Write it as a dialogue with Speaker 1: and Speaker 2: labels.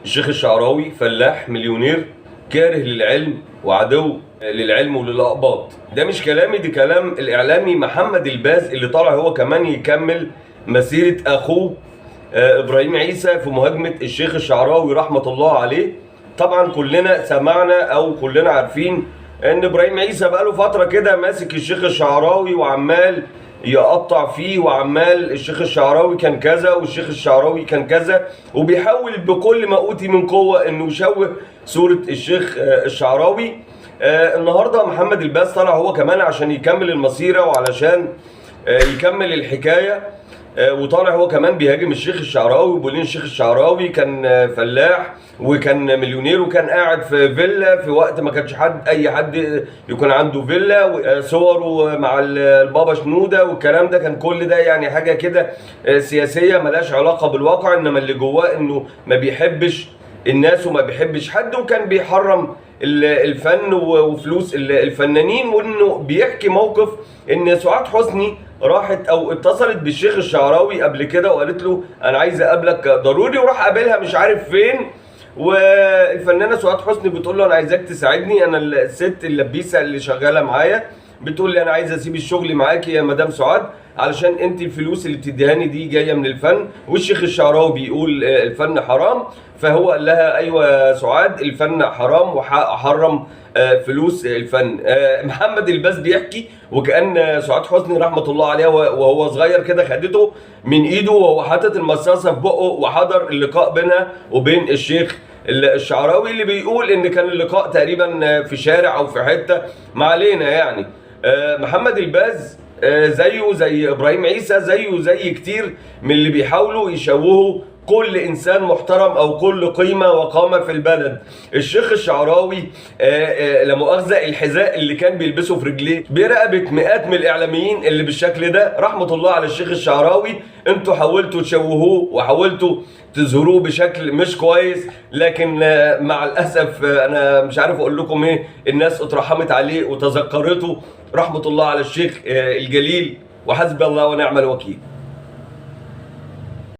Speaker 1: الشيخ الشعراوي فلاح مليونير كاره للعلم وعدو للعلم وللأقباط. ده مش كلامي، ده كلام الإعلامي محمد الباز اللي طالع هو كمان يكمل مسيرة أخوه إبراهيم عيسى في مهاجمة الشيخ الشعراوي رحمة الله عليه. طبعا كلنا سمعنا أو كلنا عارفين إن إبراهيم عيسى بقاله فترة كده ماسك الشيخ الشعراوي وعمال يقطع فيه، وعمال الشيخ الشعراوي كان كذا والشيخ الشعراوي كان كذا، وبيحاول بكل ما اوتي من قوه انه يشوه صوره الشيخ الشعراوي. النهارده محمد الباز طلع هو كمان عشان يكمل المسيره وعلشان يكمل الحكايه، وطالع هو كمان بيهاجم الشيخ الشعراوي وبيقول ان الشيخ الشعراوي كان فلاح وكان مليونير وكان قاعد في فيلا في وقت ما كانش اي حد يكون عنده فيلا، وصوره مع البابا شنوده والكلام ده كان كل ده يعني حاجه كده سياسيه ملهاش علاقه بالواقع، انما اللي جواه انه ما بيحبش الناس وما بيحبش حد، وكان بيحرم الفن وفلوس الفنانين. وانه بيحكي موقف ان سعاد حسني راحت او اتصلت بالشيخ الشعراوي قبل كده وقالت له انا عايزه اقابلك ضروري، وراح قابلها مش عارف فين. والفنانه سعاد حسني بتقول له انا عايزاك تساعدني، انا الست اللبيسه اللي شغاله معايا بتقول لي انا عايزه اسيب الشغل معاكي يا مدام سعاد علشان انت الفلوس اللي بتديهاني دي جايه من الفن، والشيخ الشعراوي بيقول الفن حرام. فهو قال لها ايوه يا سعاد الفن حرام وحرم فلوس الفن. محمد الباز بيحكي وكأن سعاد حسني رحمة الله عليها وهو صغير كده خدته من ايده وهو حاطط المصاصة في بقه وحضر اللقاء بينها وبين الشيخ الشعراوي، اللي بيقول ان كان اللقاء تقريبا في شارع او في حتة، ما علينا يعني. محمد الباز زيه زي ابراهيم عيسى، زيه زي كتير من اللي بيحاولوا يشوهوا كل انسان محترم او كل قيمه وقامه في البلد. الشيخ الشعراوي لا مؤاخذه الحذاء اللي كان بيلبسه في رجليه برقبه مئات من الاعلاميين اللي بالشكل ده، رحمه الله على الشيخ الشعراوي. انتوا حاولتوا تشوهوه وحاولتوا تظهروه بشكل مش كويس، لكن مع الاسف انا مش عارف اقول لكم ايه، الناس اترحمت عليه وتذكرته. رحمه الله على الشيخ الجليل، وحسبي الله ونعم الوكيل.